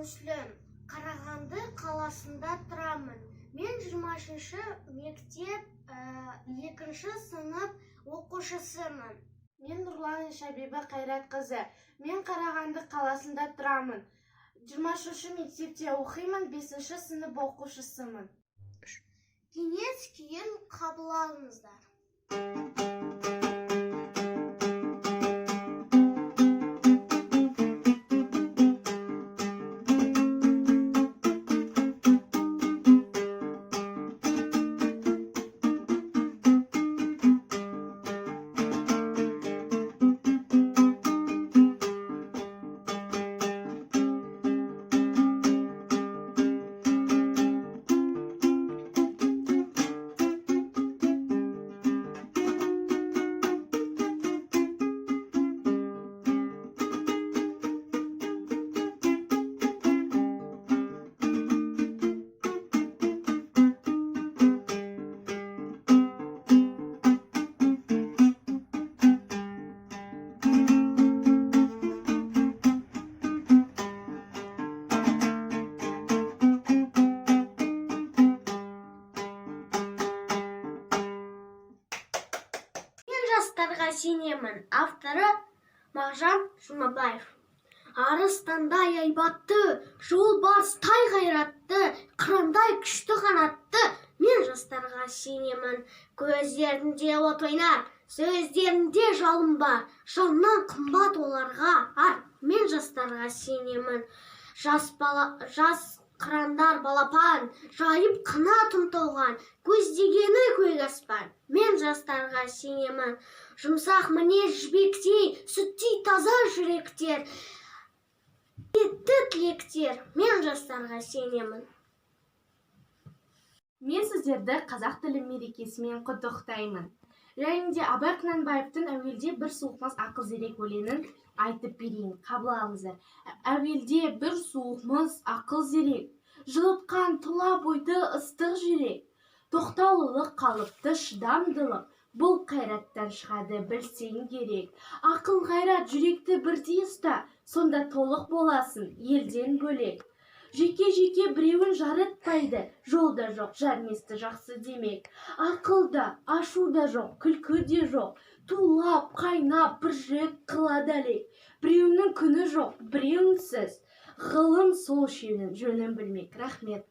Мүслім, Қарағанды қаласында тұрамын. Мен 20-ші мектеп 2-ші сынып оқушысымын. Мен Нұрлан Шабиба Қайратқызы. Мен Қарағанды қаласында тұрамын. 23-ші мектепте оқимын, 5-ші сынып оқушысымын. Кеңес кейін қабыл алыңыздар. Жастарға сенемін. Авторы Мағжан Жұмабаев. Арыстандай айбатты, жолбарыстай қайратты, қырандай күшті қанатты. Мен жастарға сенемін. Көздерінде от ойнар, сөздерінде жалын бар, жаннан қымбат оларға ар. Мен жастарға сенемін. Жас қырандар балапан, жайып қанат ұмтылған, көздегені көк аспан. Мен жастарға сенемін. Жұмсақ мінез жібектей, сүттей таза жүректер, ниетті тілектер. Мен жастарға сенемін. Мен сіздерді қазақ тілі мерекесімен құттықтаймын. Және де Абай Құнанбаевтың әуелде бір суықмас ақыл зерек өлеңін айтып берейін, қабыл алыңыздар. Әуелде бір суықмас ақыл зерек, жылытқан тұла бойды ыстық жүрек, тоқтаулылық қалыпты шыдамдылық, бұл қайраттан шығады білсең керек. Ақыл қайрат жүректі бірдей ұста, сонда толық боласың елден бөлек. Жеке-жеке біреуін жарытпайды, жолда жоқ, жарместі жақсы демек. Ақылда, ашуда жоқ, күлкі де жоқ, тулап, қайнап, бір жүрек қылады әлек. Біреуінің күні жоқ, біреуінсіз. Ғылым сол үшеуінің жөнін білмек. Рахмет.